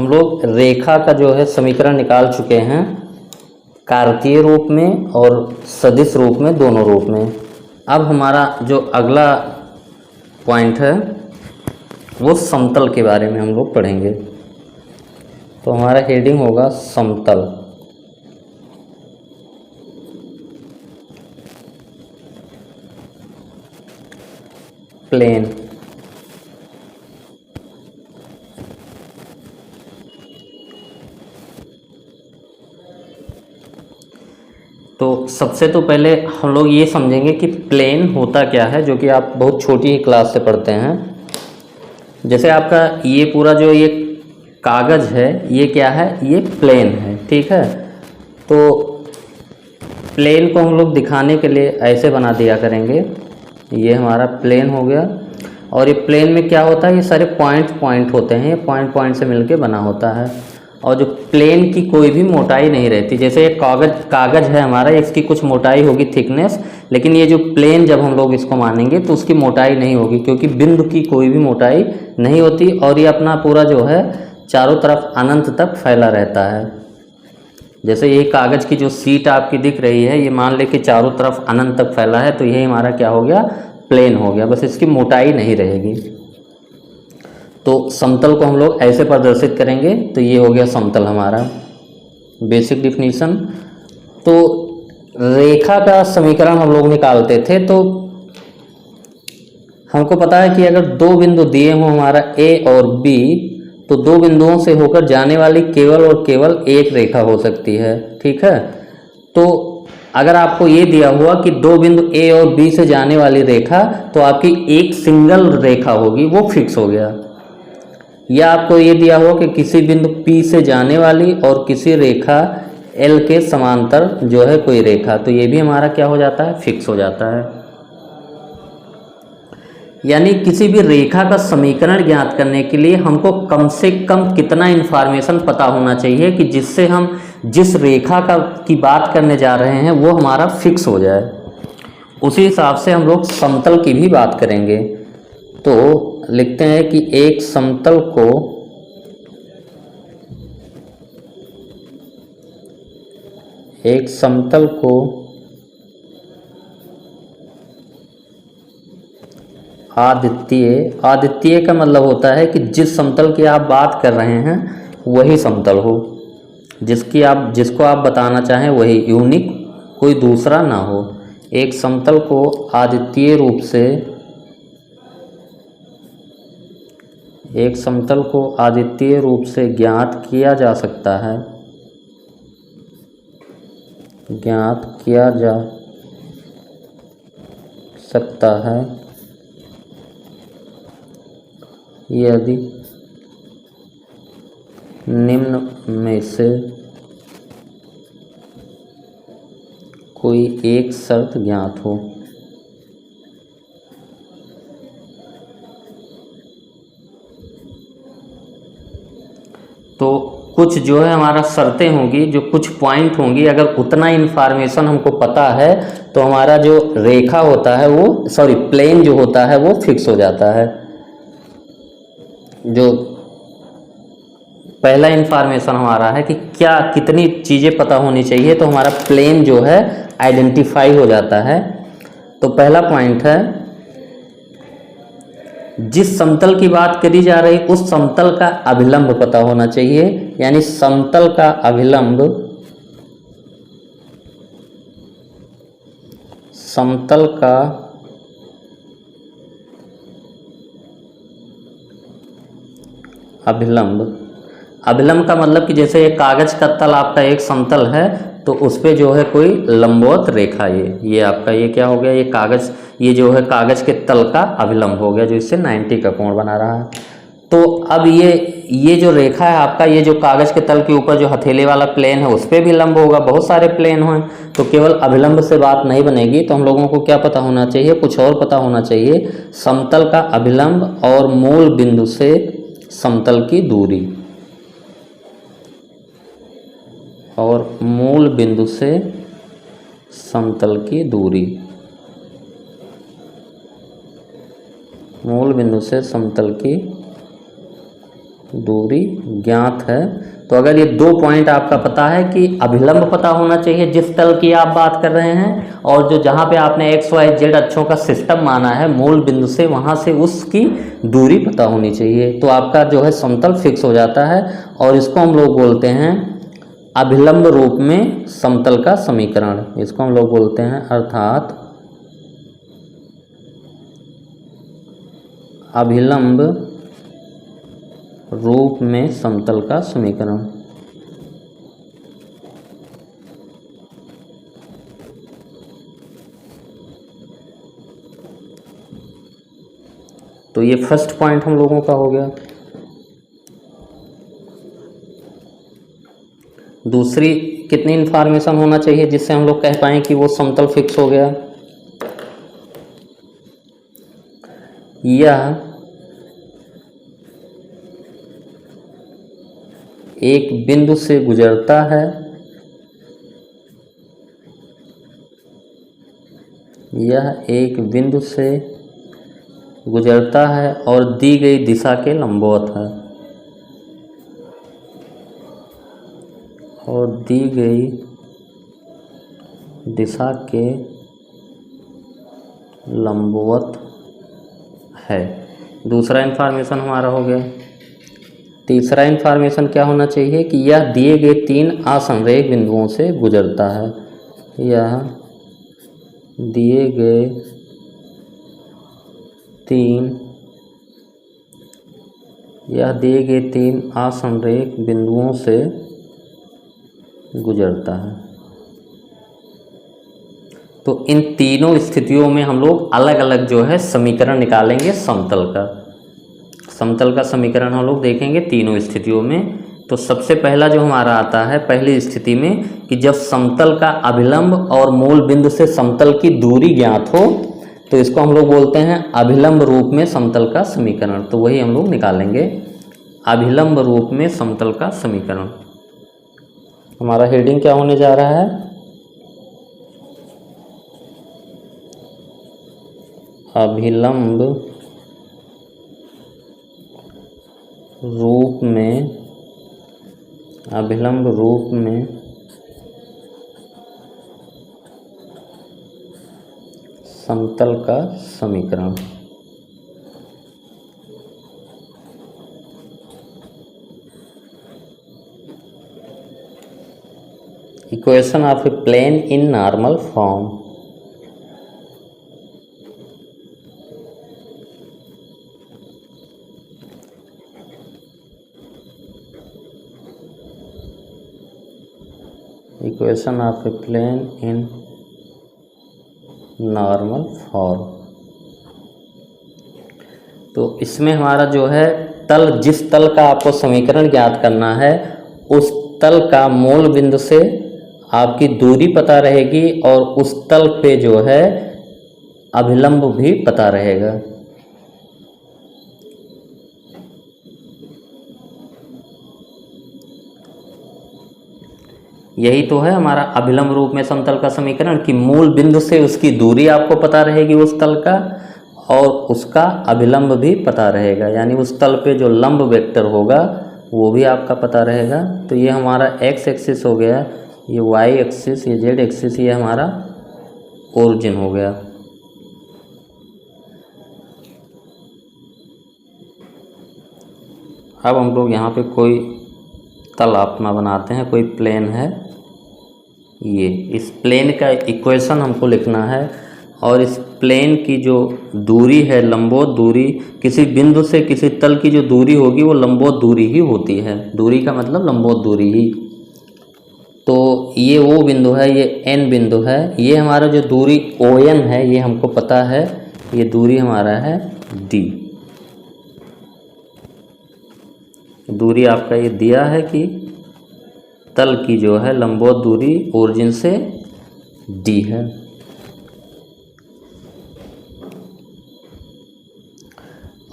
हम लोग रेखा का जो है समीकरण निकाल चुके हैं, कार्तीय रूप में और सदिश रूप में, दोनों रूप में। अब हमारा जो अगला पॉइंट है वो समतल के बारे में हम लोग पढ़ेंगे। तो हमारा हेडिंग होगा समतल। प्लेन। तो सबसे तो पहले हम लोग ये समझेंगे कि प्लेन होता क्या है, जो कि आप बहुत छोटी ही क्लास से पढ़ते हैं। जैसे आपका ये पूरा जो ये कागज़ है ये क्या है, ये प्लेन है, ठीक है। तो प्लेन को हम लोग दिखाने के लिए ऐसे बना दिया करेंगे, ये हमारा प्लेन हो गया। और ये प्लेन में क्या होता है, ये सारे पॉइंट होते हैं, ये पॉइंट से मिलके बना होता है। और जो प्लेन की कोई भी मोटाई नहीं रहती, जैसे ये कागज़ है हमारा, इसकी कुछ मोटाई होगी, थिकनेस, लेकिन ये जो प्लेन जब हम लोग इसको मानेंगे तो उसकी मोटाई नहीं होगी, क्योंकि बिंदु की कोई भी मोटाई नहीं होती। और ये अपना पूरा जो है चारों तरफ अनंत तक फैला रहता है। जैसे ये कागज़ की जो सीट आपकी दिख रही है, ये मान ले कि चारों तरफ अनंत तक फैला है, तो यही हमारा क्या हो गया, प्लेन हो गया, बस इसकी मोटाई नहीं रहेगी। तो समतल को हम लोग ऐसे प्रदर्शित करेंगे, तो ये हो गया समतल हमारा बेसिक डिफिनीशन। तो रेखा का समीकरण हम लोग निकालते थे, तो हमको पता है कि अगर दो बिंदु दिए हों हमारा ए और बी, तो दो बिंदुओं से होकर जाने वाली केवल और केवल एक रेखा हो सकती है, ठीक है। तो अगर आपको ये दिया हुआ कि दो बिंदु ए और बी से जाने वाली रेखा, तो आपकी एक सिंगल रेखा होगी, वो फिक्स हो गया। या आपको ये दिया हुआ कि किसी बिंदु P से जाने वाली और किसी रेखा L के समांतर जो है कोई रेखा, तो ये भी हमारा क्या हो जाता है, फिक्स हो जाता है। यानी किसी भी रेखा का समीकरण ज्ञात करने के लिए हमको कम से कम कितना इन्फॉर्मेशन पता होना चाहिए कि जिससे हम जिस रेखा की बात करने जा रहे हैं वो हमारा फिक्स हो जाए। उसी हिसाब से हम लोग समतल की भी बात करेंगे। तो लिखते हैं कि एक समतल को आदित्य का मतलब होता है कि जिस समतल की आप बात कर रहे हैं वही समतल हो, जिसको आप बताना चाहें वही, यूनिक कोई दूसरा ना हो। एक समतल को आदित्य रूप से ज्ञात किया जा सकता है यदि निम्न में से कोई एक शर्त ज्ञात हो। तो कुछ जो है हमारा शर्तें होंगी, जो कुछ पॉइंट होंगी, अगर उतना इन्फॉर्मेशन हमको पता है तो हमारा जो रेखा होता है वो प्लेन जो होता है वो फिक्स हो जाता है। जो पहला इन्फॉर्मेशन हमारा है कि क्या कितनी चीज़ें पता होनी चाहिए, तो हमारा प्लेन जो है आइडेंटिफाई हो जाता है। तो पहला पॉइंट है, जिस समतल की बात करी जा रही उस समतल का अभिलंब पता होना चाहिए। यानी समतल का अभिलंब का मतलब कि जैसे एक कागज का तल आपका एक समतल है, तो उस पे जो है कोई लंबवत रेखा, ये आपका ये क्या हो गया, ये कागज, ये जो है कागज के तल का अभिलंब हो गया, जो इससे 90 का कोण बना रहा है। तो अब ये जो रेखा है आपका, ये जो कागज के तल के ऊपर जो हथेली वाला प्लेन है उस पर भी लंब होगा, बहुत सारे प्लेन हैं, तो केवल अभिलंब से बात नहीं बनेगी। तो हम लोगों को क्या पता होना चाहिए, कुछ और पता होना चाहिए, समतल का अभिलंब और मूल बिंदु से समतल की दूरी, और मूल बिंदु से समतल की दूरी, मूल बिंदु से समतल की दूरी ज्ञात है। तो अगर ये 2 पॉइंट आपका पता है कि अभिलंब पता होना चाहिए जिस तल की आप बात कर रहे हैं, और जो जहाँ पे आपने एक्स वाई जेड अक्षों का सिस्टम माना है मूल बिंदु से, वहाँ से उसकी दूरी पता होनी चाहिए, तो आपका जो है समतल फिक्स हो जाता है। और इसको हम लोग बोलते हैं अभिलंब रूप में समतल का समीकरण, इसको हम लोग बोलते हैं, अर्थात अभिलंब रूप में समतल का समीकरण। तो ये फर्स्ट पॉइंट हम लोगों का हो गया। दूसरी कितनी इंफॉर्मेशन होना चाहिए जिससे हम लोग कह पाएँ कि वो समतल फिक्स हो गया? यह एक बिंदु से गुजरता है, यह एक बिंदु से गुजरता है और दी गई दिशा के लंबवत है, और दी गई दिशा के लंबवत है। दूसरा इंफॉर्मेशन हमारा हो गया। तीसरा इंफॉर्मेशन क्या होना चाहिए कि यह दिए गए 3 असंरेख बिंदुओं से गुजरता है, यह दिए गए 3 असंरेख बिंदुओं से गुजरता है। तो इन तीनों स्थितियों में हम लोग अलग अलग जो है समीकरण निकालेंगे समतल का। समतल का समीकरण हम लोग देखेंगे तीनों स्थितियों में। तो सबसे पहला जो हमारा आता है पहली स्थिति में कि जब समतल का अभिलंब और मूल बिंदु से समतल की दूरी ज्ञात हो, तो इसको हम लोग बोलते हैं अभिलंब रूप में समतल का समीकरण। तो वही हम लोग निकालेंगे, अभिलंब रूप में समतल का समीकरण। हमारा हेडिंग क्या होने जा रहा है? अभिलंब रूप में समतल का समीकरण। Equation of a plane in normal form. Equation of a plane in normal form. तो इसमें हमारा जो है तल, जिस तल का आपको समीकरण ज्ञात करना है उस तल का मूल बिंदु से आपकी दूरी पता रहेगी और उस तल पे जो है अभिलंब भी पता रहेगा। यही तो है हमारा अभिलंब रूप में समतल का समीकरण कि मूल बिंदु से उसकी दूरी आपको पता रहेगी उस तल का, और उसका अभिलंब भी पता रहेगा, यानी उस तल पे जो लंब वेक्टर होगा वो भी आपका पता रहेगा। तो ये हमारा एक्स एक्सिस हो गया, ये वाई एक्सिस, ये जेड एक्सिस, ये हमारा ओरिजिन हो गया। अब हम लोग यहाँ पे कोई तल अपना बनाते हैं, कोई प्लेन है, ये इस प्लेन का इक्वेशन हमको लिखना है, और इस प्लेन की जो दूरी है, लंबवत दूरी, किसी बिंदु से किसी तल की जो दूरी होगी वो लंबवत दूरी ही होती है। दूरी का मतलब लंबवत दूरी ही। तो ये वो बिंदु है, ये एन बिंदु है, ये हमारा जो दूरी ओ एन है ये हमको पता है, ये दूरी हमारा है डी। दूरी आपका ये दिया है कि तल की जो है लंबवत दूरी ओरिजिन से डी है।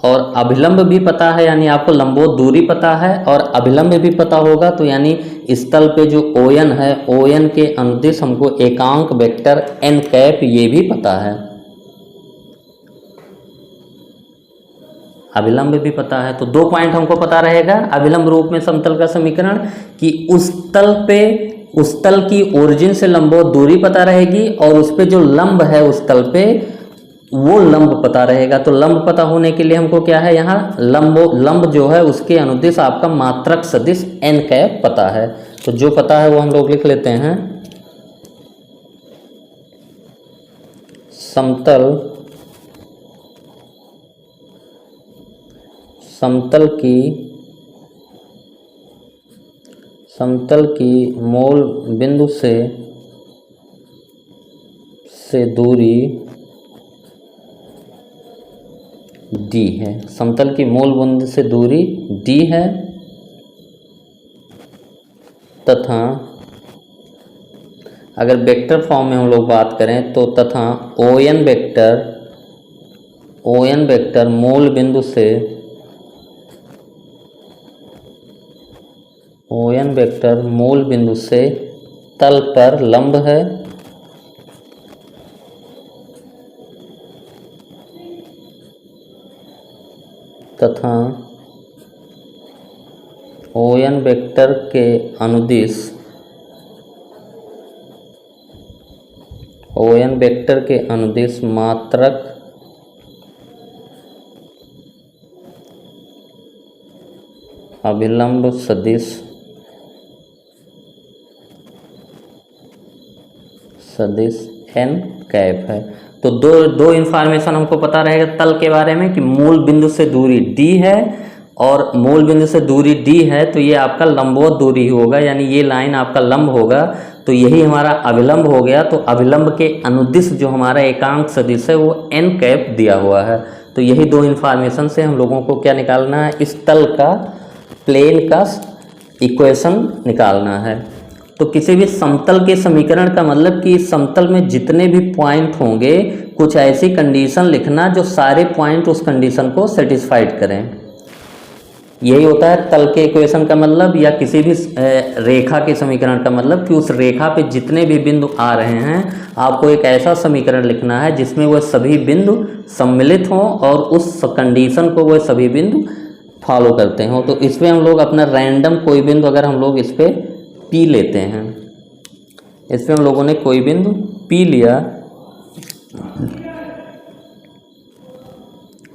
और अभिलंब भी पता है, यानी आपको लंबवत दूरी पता है और अभिलंब भी पता होगा, तो यानी इस तल पे जो ओ एन है, ओ एन के अनुदिश हमको एकांक वेक्टर एन कैप ये भी पता है। अभिलंब भी पता है। तो 2 पॉइंट हमको पता रहेगा अभिलंब रूप में समतल का समीकरण कि उस तल की ओरिजिन से लंबवत दूरी पता रहेगी और उस पे जो लंब है उस तल पे वो लंब पता रहेगा। तो लंब पता होने के लिए हमको क्या है, यहाँ लंब जो है उसके अनुदिश आपका मात्रक सदिश n कैप पता है। तो जो पता है वो हम लोग लिख लेते हैं। समतल की मूल बिंदु से दूरी d है। समतल की मूल बिंदु से दूरी d है तथा अगर वेक्टर फॉर्म में हम लोग बात करें तो तथा ON वेक्टर मूल बिंदु से तल पर लंब है तथा ON वेक्टर के अनुदिश मात्रक अभिलंब सदिश n कैप है। तो दो इंफॉर्मेशन हमको पता रहेगा तल के बारे में कि मूल बिंदु से दूरी d है और मूल बिंदु से दूरी d है तो ये आपका लंबवत दूरी होगा, यानी ये लाइन आपका लंब होगा। तो यही हमारा अभिलंब हो गया। तो अभिलंब के अनुदिश जो हमारा एकांक सदिश है वो n कैप दिया हुआ है। तो यही 2 इंफॉर्मेशन से हम लोगों को क्या निकालना है, इस तल का प्लेन का इक्वेशन निकालना है। तो किसी भी समतल के समीकरण का मतलब कि इस समतल में जितने भी पॉइंट होंगे कुछ ऐसी कंडीशन लिखना जो सारे पॉइंट उस कंडीशन को सेटिस्फाइड करें। यही होता है तल के इक्वेशन का मतलब, या किसी भी रेखा के समीकरण का मतलब कि उस रेखा पे जितने भी बिंदु आ रहे हैं आपको एक ऐसा समीकरण लिखना है जिसमें वह सभी बिंदु सम्मिलित हों और उस कंडीशन को वह सभी बिंदु फॉलो करते हों। तो इसमें हम लोग अपना रैंडम कोई बिंदु अगर हम लोग इस पर P लेते हैं, इसमें हम लोगों ने कोई बिंदु P लिया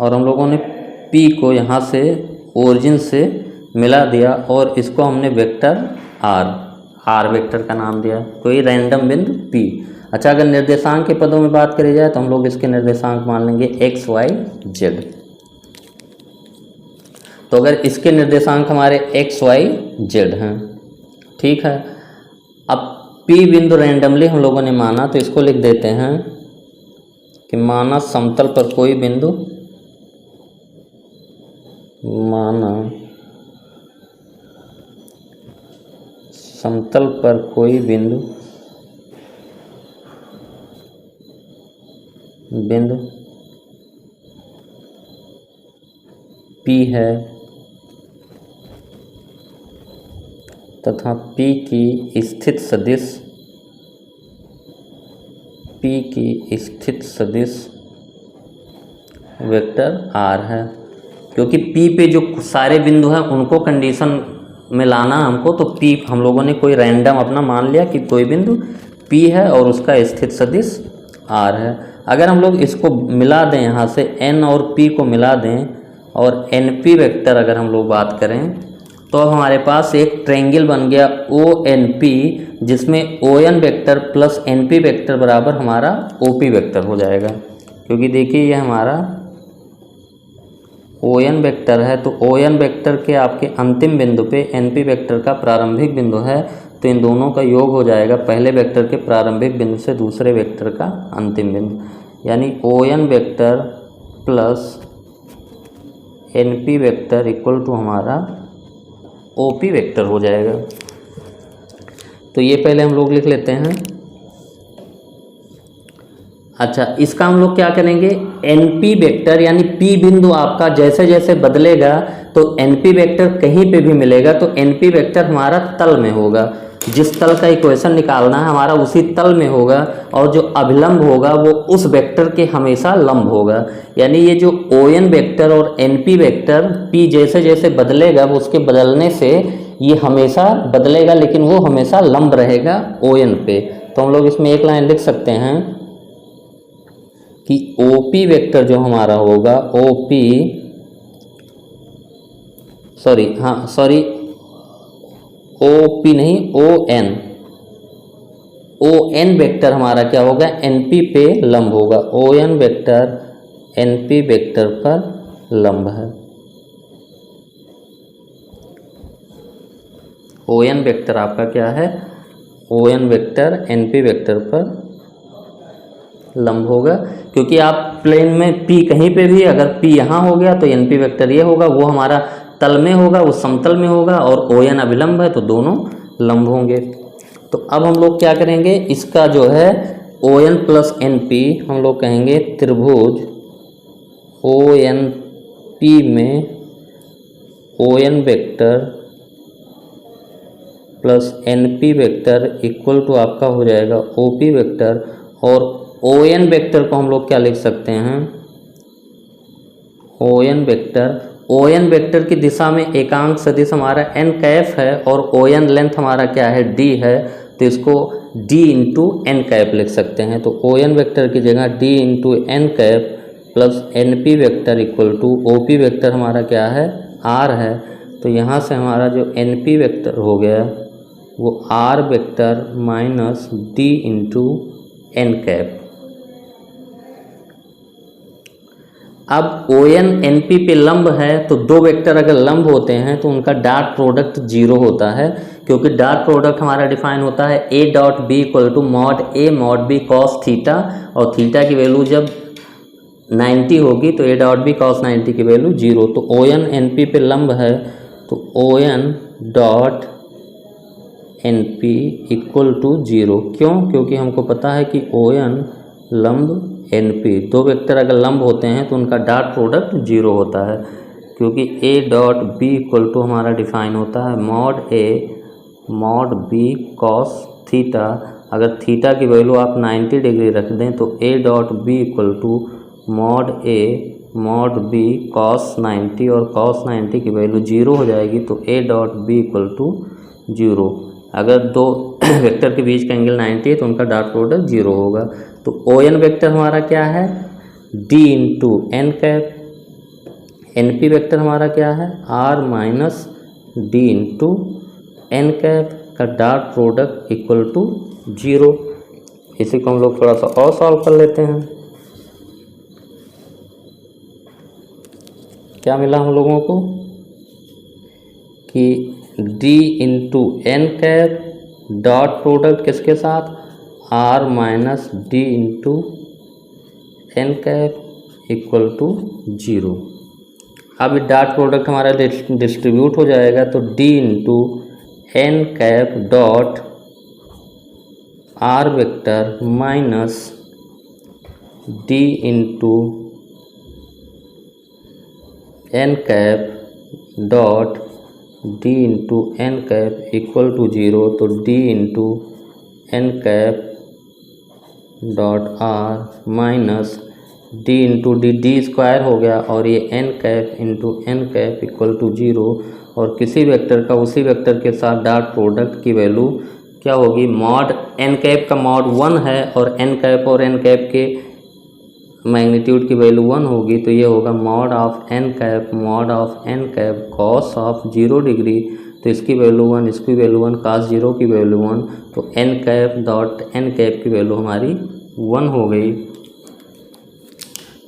और हम लोगों ने P को यहाँ से ओरिजिन से मिला दिया और इसको हमने वेक्टर R वेक्टर का नाम दिया, कोई रैंडम बिंदु P। अच्छा, अगर निर्देशांक के पदों में बात करी जाए तो हम लोग इसके निर्देशांक मान लेंगे x, y, z। तो अगर इसके निर्देशांक हमारे x, y, z हैं, ठीक है। अब P बिंदु रैंडमली हम लोगों ने माना तो इसको लिख देते हैं कि माना समतल पर कोई बिंदु, माना समतल पर कोई बिंदु P है तथा P की स्थित सदिश वेक्टर R है। क्योंकि P पे जो सारे बिंदु हैं उनको कंडीशन में लाना हमको, तो P हम लोगों ने कोई रैंडम अपना मान लिया कि कोई बिंदु P है और उसका स्थित सदिश R है। अगर हम लोग इसको मिला दें, यहाँ से N और P को मिला दें और NP वेक्टर अगर हम लोग बात करें तो हमारे पास एक ट्रायंगल बन गया ONP, जिसमें ON vector plus NP vector बराबर हमारा OP वेक्टर हो जाएगा। क्योंकि देखिए ये हमारा ON वेक्टर है तो ON वेक्टर के आपके अंतिम बिंदु पे NP वेक्टर का प्रारंभिक बिंदु है, तो इन दोनों का योग हो जाएगा पहले वेक्टर के प्रारंभिक बिंदु से दूसरे वेक्टर का अंतिम बिंदु, यानी ON vector plus NP vector equal to हमारा OP वेक्टर हो जाएगा। तो ये पहले हम लोग लिख लेते हैं। अच्छा, इसका हम लोग क्या करेंगे, NP वेक्टर यानी P बिंदु आपका जैसे जैसे बदलेगा तो NP वेक्टर कहीं पे भी मिलेगा तो NP वेक्टर हमारा तल में होगा। जिस तल का इक्वेशन निकालना है हमारा उसी तल में होगा, और जो अभिलंब होगा वो उस वेक्टर के हमेशा लंब होगा। यानी ये जो ओ एन वेक्टर और एन पी वेक्टर, पी जैसे जैसे बदलेगा वो उसके बदलने से ये हमेशा बदलेगा, लेकिन वो हमेशा लंब रहेगा ओ एन पे। तो हम लोग इसमें एक लाइन लिख सकते हैं कि ओ पी वेक्टर जो हमारा होगा, O P sorry O P नहीं, ओ एन वेक्टर हमारा क्या होगा, एन पी पे लंब होगा। O N vector N P vector पर लंब है। ओ एन वेक्टर आपका क्या है, O N vector N P vector पर लंब होगा, क्योंकि आप प्लेन में पी कहीं पे भी, अगर पी यहाँ हो गया तो एन पी वेक्टर ये होगा, वो हमारा तल में होगा, वो समतल में होगा, और ओ एन अभिलंब है तो दोनों लंब होंगे। तो अब हम लोग क्या करेंगे, इसका जो है O N plus N P हम लोग कहेंगे त्रिभुज ओ एन पी में O N vector plus N P vector equal to आपका हो जाएगा ओ पी वेक्टर, और ओ एन वेक्टर को हम लोग क्या लिख सकते हैं, ओ एन वेक्टर की दिशा में एकांक सदिश हमारा एन कैप है, और ओ एन लेंथ हमारा क्या है, डी है, तो इसको डी इंटू एन कैप लिख सकते हैं। तो ओ एन वेक्टर की जगह D into N cap plus N P vector equal to O P vector हमारा क्या है, आर है। तो यहाँ से हमारा जो एन पी वेक्टर हो गया वो R vector minus D into N cap. अब ओ एन एन पी पे लंब है, तो दो वेक्टर अगर लंब होते हैं तो उनका डॉट प्रोडक्ट जीरो होता है, क्योंकि डॉट प्रोडक्ट हमारा डिफाइन होता है A dot B equal to mod A mod B cos theta, और थीटा की वैल्यू जब 90 होगी तो ए डॉट बी कॉस 90 की वैल्यू जीरो। तो ओ एन एन पी पे लंब है, तो O N dot N P equal to zero. क्यों? क्योंकि हमको पता है कि ओ एन लंब एन पी, दो वेक्टर अगर लंब होते हैं तो उनका डॉट प्रोडक्ट जीरो होता है, क्योंकि A dot B equal to हमारा डिफाइन होता है mod A mod B cos theta. अगर थीटा की वैल्यू आप 90 डिग्री रख दें तो A dot B equal to mod A mod B cos 90, और कॉस 90 की वैल्यू जीरो हो जाएगी, तो A dot B equal to zero. अगर दो वेक्टर के बीच का एंगल 90 है तो उनका डॉट प्रोडक्ट जीरो होगा। तो ओ एन वेक्टर हमारा क्या है, d into N cap, n P vector हमारा क्या है, r minus D into N cap का dot product equal to zero. इसी को हम लोग थोड़ा सा और सॉल्व कर लेते हैं। क्या मिला हम लोगों को कि d into N cap dot product किसके साथ, r minus D into N cap equal to zero. अब डॉट प्रोडक्ट हमारा डिस्ट्रीब्यूट हो जाएगा, तो d into N cap dot r vector minus d into N cap dot d into N cap equal to zero. तो d into N cap dot are minus D into d, d square हो गया, और ये n cap into N cap equal to zero. और किसी vector का उसी vector के साथ डॉट प्रोडक्ट की वैल्यू क्या होगी, मॉड एन कैप का मॉड 1 है, और एन कैप और एन कैप के मैग्नीट्यूड की वैल्यू 1 होगी, तो ये होगा mod of N cap cos of 0 degree. तो इसकी वैल्यू 1, इसकी वैल्यू 1, cos 0 की वैल्यू 1, तो N cap dot N cap की वैल्यू हमारी 1 हो गई।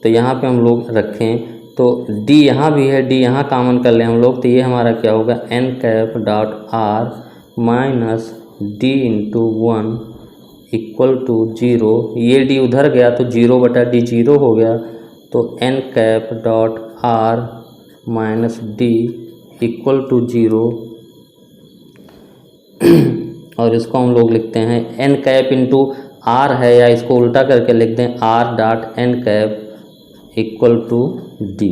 तो यहाँ पे हम लोग रखें तो d यहाँ भी है, d यहाँ कॉमन कर लें हम लोग, तो ये हमारा क्या होगा, N cap dot are minus D into 1 equal to zero. ये डी उधर गया तो जीरो बटा डी जीरो हो गया, तो N cap dot are minus D equal to zero. और इसको हम लोग लिखते हैं एन कैप इंटू आर है, या इसको उल्टा करके लिख दें R dot N cap equal to D,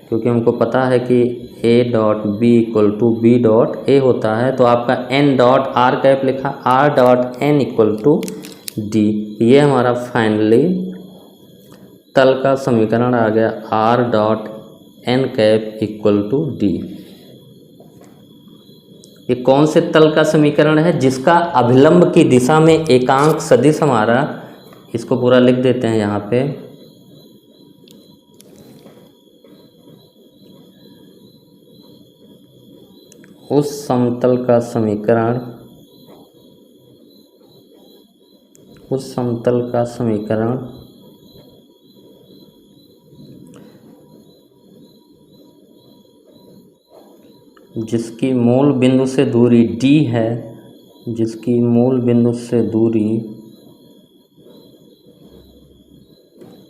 क्योंकि हमको पता है कि A dot B equal to B dot A होता है, तो आपका एन डॉट आर कैप लिखा, R dot N equal to D. ये हमारा फाइनली तल का समीकरण आ गया, R dot N cap equal to D. ये कौन से तल का समीकरण है? जिसका अभिलंब की दिशा में एकांक सदिश हमारा, इसको पूरा लिख देते हैं यहाँ पे, उस समतल का समीकरण, उस समतल का समीकरण जिसकी मूल बिंदु से दूरी d है, जिसकी मूल बिंदु से दूरी,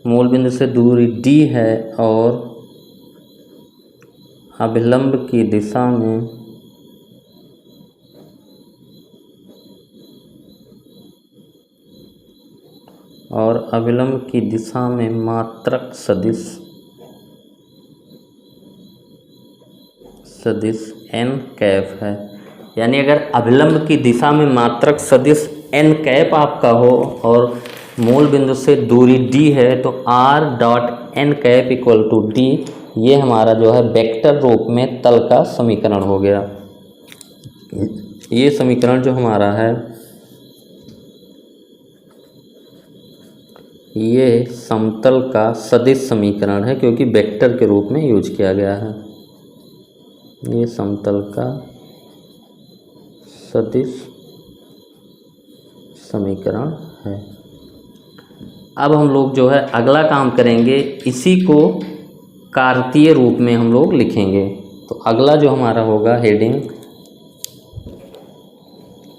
मूल बिंदु से दूरी d है और अभिलंब की दिशा में मात्रक सदिश n कैप है। यानी अगर अभिलंब की दिशा में मात्रक सदिश n कैप आपका हो और मूल बिंदु से दूरी d है, तो r dot n cap equal to d, ये हमारा जो है वेक्टर रूप में तल का समीकरण हो गया। ये समीकरण जो हमारा है, ये समतल का सदिश समीकरण है, क्योंकि वेक्टर के रूप में यूज किया गया है। ये समतल का सदिश समीकरण है। अब हम लोग जो है अगला काम करेंगे, इसी को कार्तीय रूप में हम लोग लिखेंगे। तो अगला जो हमारा होगा हेडिंग,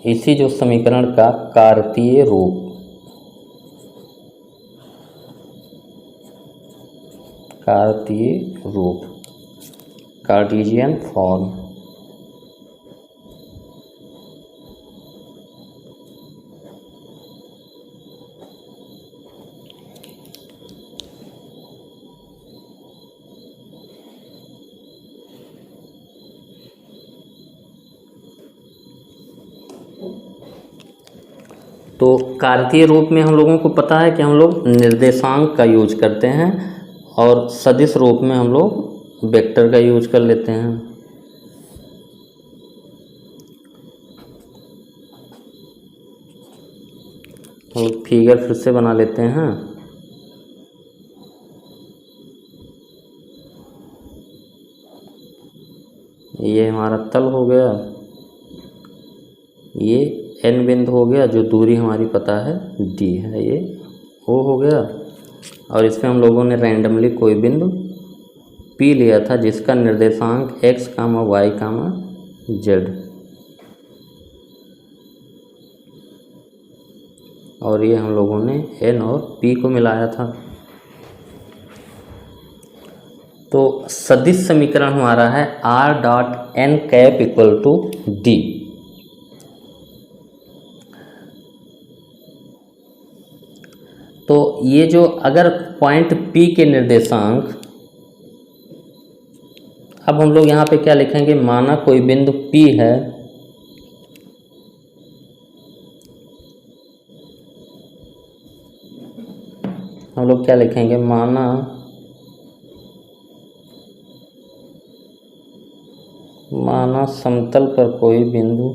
इसी जो समीकरण का कार्तीय रूप, कार्तीय रूप, कार्टेशियन फॉर्म। तो कार्तीय रूप में हम लोगों को पता है कि हम लोग निर्देशांक का यूज करते हैं और सदिश रूप में हम लोग वेक्टर का यूज कर लेते हैं। और फिगर फिर से बना लेते हैं। ये हमारा तल हो गया, ये n बिंदु हो गया, जो दूरी हमारी पता है d है, ये O हो गया, और इसमें हम लोगों ने रैंडमली कोई बिंदु P लिया था जिसका निर्देशांक x, y, z, और ये हम लोगों ने n और p को मिलाया था। तो सदिश समीकरण हमारा है r dot n cap equal to d। तो ये जो अगर पॉइंट P के निर्देशांक, अब हम लोग यहाँ पे क्या लिखेंगे, माना कोई बिंदु P है, हम लोग क्या लिखेंगे, माना समतल पर कोई बिंदु,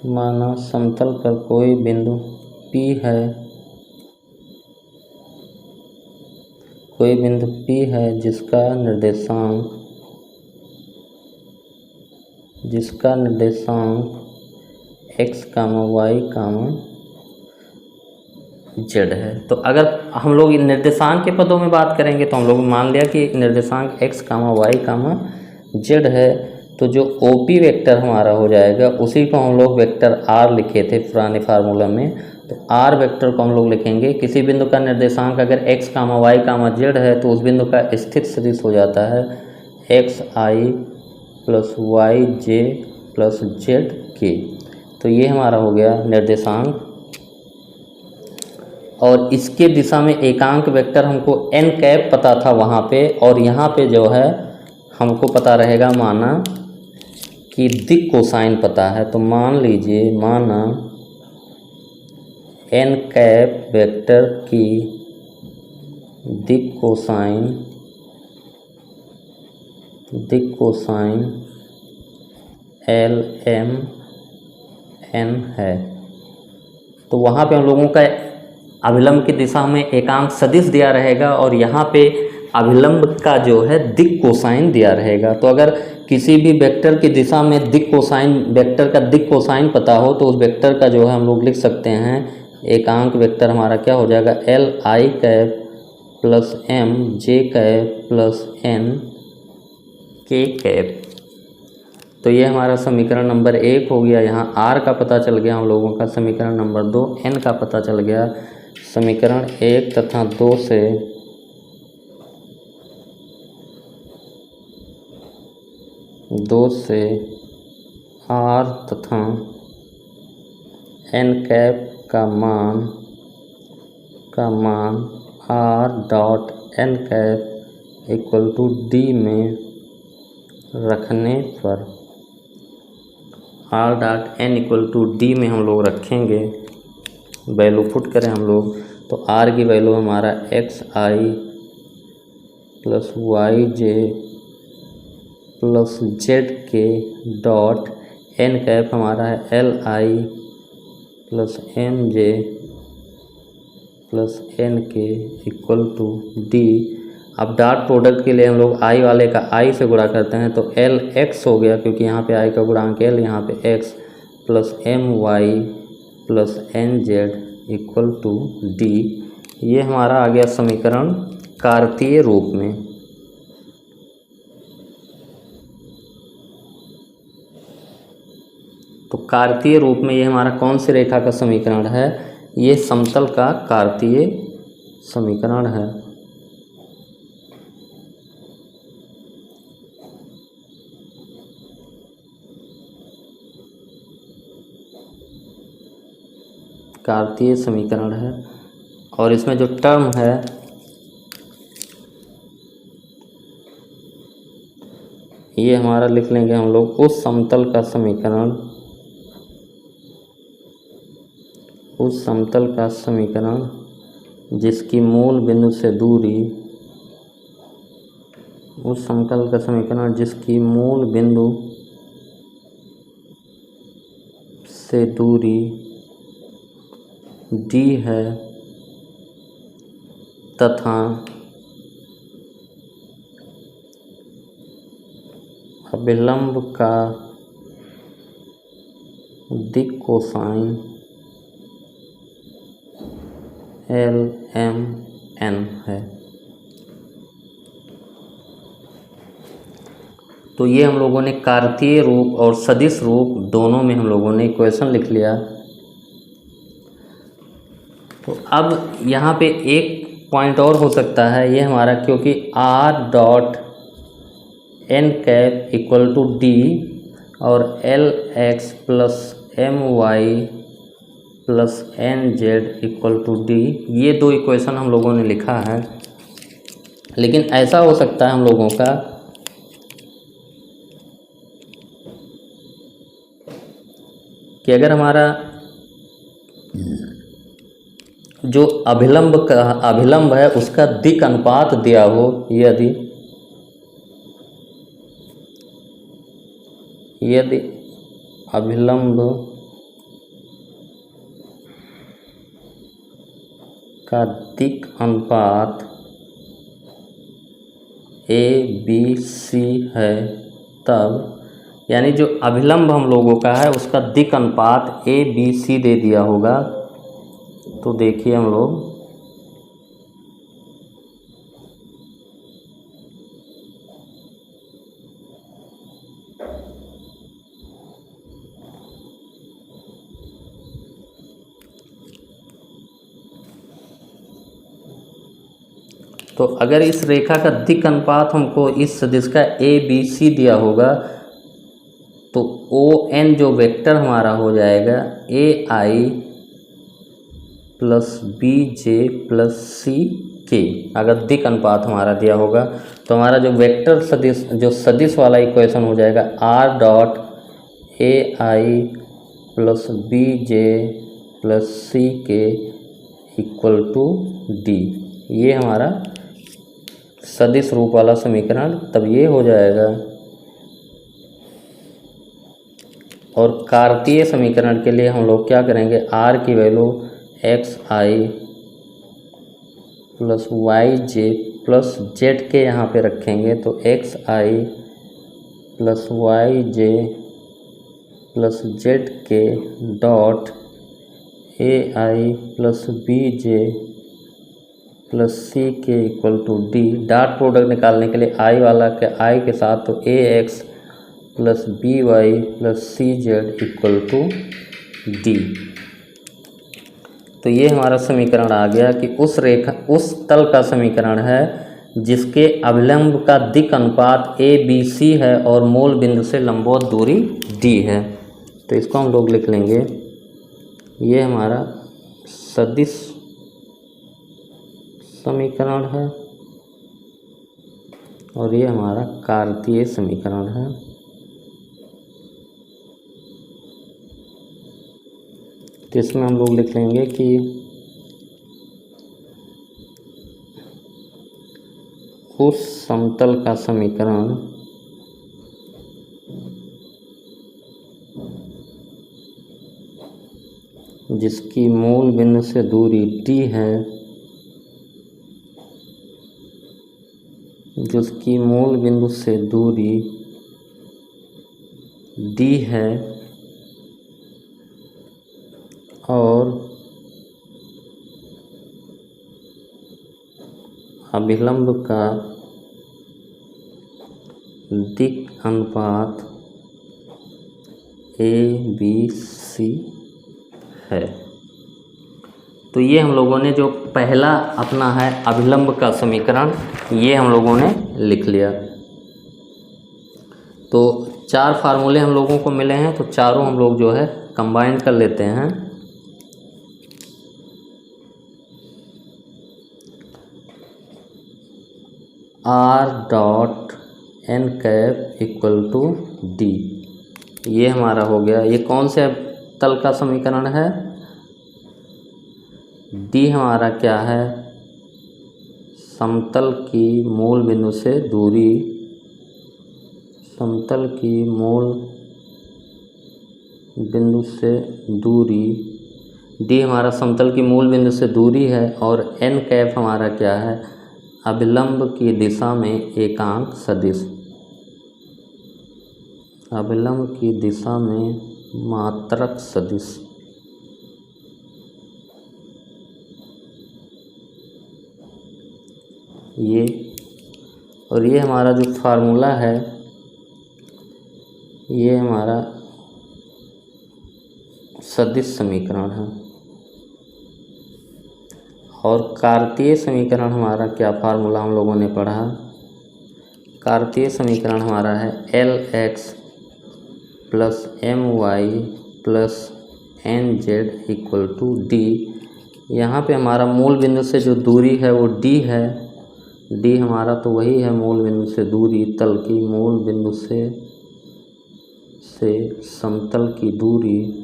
माना समतल पर कोई बिंदु P है, कोई बिंदु P है जिसका निर्देशांक x, y, z है। तो अगर हम लोग निर्देशांक के पदों में बात करेंगे तो हम लोग मान लिया कि निर्देशांक x, y, z है, तो जो OP वेक्टर हमारा हो जाएगा उसी को हम लोग वेक्टर r लिखे थे पुराने फार्मूला में। तो r वेक्टर को हम लोग लिखेंगे, किसी बिंदु का निर्देशांक अगर x, y, z है तो उस बिंदु का स्थित सदिश हो जाता है xi plus yj plus zk। तो ये हमारा हो गया निर्देशांक और इसके दिशा में एकांक वेक्टर हमको n कैप पता था वहाँ पे, और यहाँ पे जो है हमको पता रहेगा माना कि दिक कोसाइन पता है। तो मान लीजिए माना n कैप वेक्टर की दिक कोसाइन LM n है। तो वहाँ पे हम लोगों का अभिलंब की दिशा में एकांक सदिश दिया रहेगा और यहाँ पे अभिलंब का जो है दिक कोसाइन दिया रहेगा। तो अगर किसी भी वेक्टर की दिशा में दिक कोसाइन, वेक्टर का दिक कोसाइन पता हो तो उस वेक्टर का जो है हम लोग लिख सकते हैं, एकांक वेक्टर हमारा क्या हो जाएगा, LI cap plus M J cap plus N K cap. तो ये हमारा समीकरण नंबर 1 हो गया। यहाँ R का पता चल गया हम लोगों का। समीकरण नंबर 2 N का पता चल गया। समीकरण 1 तथा 2 से R तथा N कैप का मान R dot N cap equal to D में रखने पर, R dot N equal to D में हम लोग रखेंगे, वैल्यू पुट करें हम लोग, तो R की वैल्यू हमारा XI plus YJ plus ZK dot N cap हमारा है LI plus MJ plus NK equal to D। अब डॉट प्रोडक्ट के लिए हम लोग I वाले का I से गुणा करते हैं, तो LX हो गया क्योंकि यहाँ पे I का गुणांक L, यहाँ पे X plus MY plus NZ equal to D। ये हमारा आ गया समीकरण कार्तीय रूप में। तो कार्तीय रूप में ये हमारा कौन सी रेखा का समीकरण है, ये समतल का कार्तीय समीकरण है। कार्तीय समीकरण है और इसमें जो टर्म है ये हमारा लिख लेंगे हम लोग उस समतल का समीकरण जिसकी मूल बिंदु से दूरी, उस समतल का समीकरण जिसकी मूल बिंदु से दूरी D है तथा अभिलंब का दिक कोसाइन LMN है। तो ये हम लोगों ने कार्तीय रूप और सदिश रूप दोनों में हम लोगों ने इक्वेशन लिख लिया। तो अब यहाँ पे एक पॉइंट और हो सकता है, ये हमारा क्योंकि R dot N cap equal to D और LX plus MY plus NZ equal to D, ये दो इक्वेशन हम लोगों ने लिखा है। लेकिन ऐसा हो सकता है हम लोगों का कि अगर हमारा जो अभिलंब है उसका दिक अनुपात दिया हो, यदि अभिलंब का दिक अनुपात ABC है, तब यानी जो अभिलंब हम लोगों का है उसका दिक अनुपात ABC दे दिया होगा। तो देखिए हम लोग तो अगर इस रेखा का दिक अनुपात हमको इस सदिश का ABC दिया होगा तो ON जो वेक्टर हमारा हो जाएगा AI plus b j plus c k, अगर दिक् अनुपात हमारा दिया होगा तो हमारा जो वेक्टर सदिश, जो सदिश वाला इक्वेशन हो जाएगा r dot a i plus b j plus c k equal to D. ये हमारा सदिश रूप वाला समीकरण तब ये हो जाएगा। और कार्तीय समीकरण के लिए हम लोग क्या करेंगे, आर की value x i plus y j plus z k यहाँ पे रखेंगे, तो x i plus y j plus z k dot a i plus b j plus c k equal to d. Dot product निकालने के लिए आई वाला के आई के साथ, तो a x plus b y plus c z equal to d. तो ये हमारा समीकरण आ गया कि उस तल का समीकरण है जिसके अभिलंब का दिक् अनुपात ए बी सी है और मूल बिंदु से लंबवत दूरी डी है। तो इसको हम लोग लिख लेंगे, ये हमारा सदिश समीकरण है और ये हमारा कार्तीय समीकरण है। तो इसमें हम लोग लिख लेंगे कि उस समतल का समीकरण जिसकी मूल बिंदु से दूरी d है, जिसकी मूल बिंदु से दूरी d है और अभिलंब का दिक् अनुपात ए बी सी है। तो ये हम लोगों ने जो पहला अपना है अभिलंब का समीकरण, ये हम लोगों ने लिख लिया। तो 4 फार्मूले हम लोगों को मिले हैं, तो चारों हम लोग जो है कंबाइन कर लेते हैं। R dot N cap equal to D, ये हमारा हो गया। ये कौन से तल का समीकरण है, डी हमारा क्या है, समतल की मूल बिंदु से दूरी, समतल की मूल बिंदु से दूरी, डी हमारा समतल की मूल बिंदु से दूरी है और एन कैप हमारा क्या है, अभिलंब की दिशा में एकांक सदिश, अभिलंब की दिशा में मात्रक सदिश। ये और ये हमारा जो फार्मूला है, ये हमारा सदिश समीकरण है। और कार्तीय समीकरण हमारा क्या फार्मूला हम लोगों ने पढ़ा, कार्तीय समीकरण हमारा है L X plus M Y plus N Z equal to D. यहाँ पे हमारा मूल बिंदु से जो दूरी है वो डी है, डी हमारा तो वही है मूल बिंदु से दूरी, तल की मूल बिंदु से समतल की दूरी,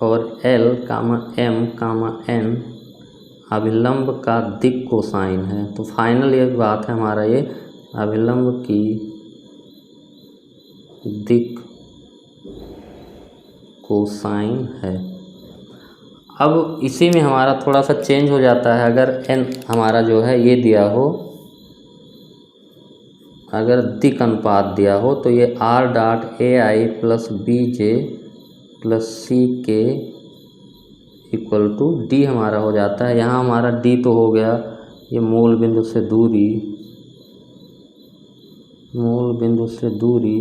और L कामा M कामा N अभिलंब का दिक् कोसाइन है। तो फाइनल ये बात है हमारा, ये अभिलंब की दिक् कोसाइन है। अब इसी में हमारा थोड़ा सा चेंज हो जाता है, अगर n हमारा जो है ये दिया हो, अगर दिक् अनुपात दिया हो तो ये r dot a i plus b j plus c k equal to D हमारा हो जाता है। यहाँ हमारा डी तो हो गया ये मूल बिंदु से दूरी, मूल बिंदु से दूरी,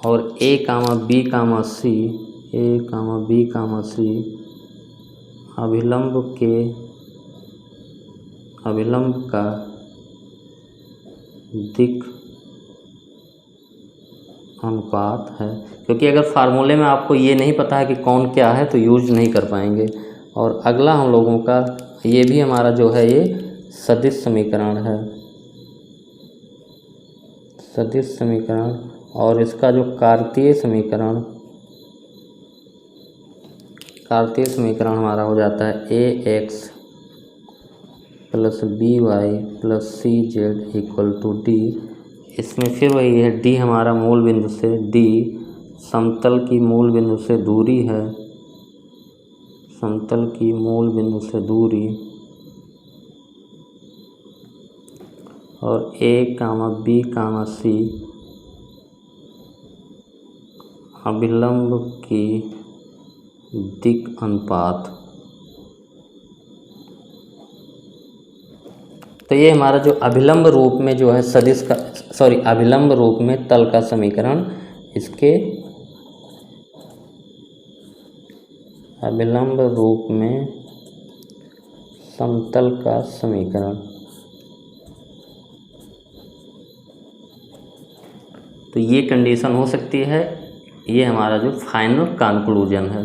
और ए कामा बी कामा सी, ए कामा बी कामा सी अभिलंब का दिक् अनुपात है, क्योंकि अगर फार्मूले में आपको ये नहीं पता है कि कौन क्या है तो यूज नहीं कर पाएंगे। और अगला हम लोगों का ये भी हमारा जो है ये सदिश समीकरण है, सदिश समीकरण। और इसका जो कार्तीय समीकरण हमारा हो जाता है ax + by + cz = d। इसमें फिर वही है, d हमारा मूल बिंदु से, d समतल की मूल बिंदु से दूरी है, समतल की मूल बिंदु से दूरी। और a, b, c अभिलंब की दिक् अनुपात। तो ये हमारा जो अभिलंब रूप में जो है सदिश का अभिलंब रूप में तल का समीकरण, इसके अभिलंब रूप में समतल का समीकरण। तो ये कंडीशन हो सकती है, ये हमारा जो फाइनल कंक्लूजन है।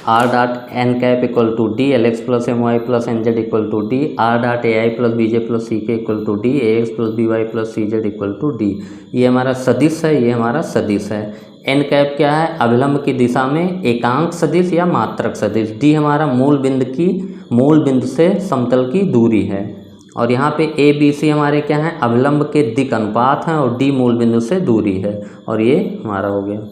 r dot n cap = d, lx + my + nz = d, r dot ai + bj + ck = d, ax + by + cz = d। ये हमारा सदिश है, ये हमारा सदिश है। n कैप क्या है? अभिलंब की दिशा में एकांक सदिश या मात्रक सदिश। d हमारा मूल बिंदु से समतल की दूरी है। और यहाँ पे a b c हमारे क्या हैं? अभिलंब के दिक् अनुपात हैं। और d मूल बिंदु से दूरी है। और ये हमारा हो गया।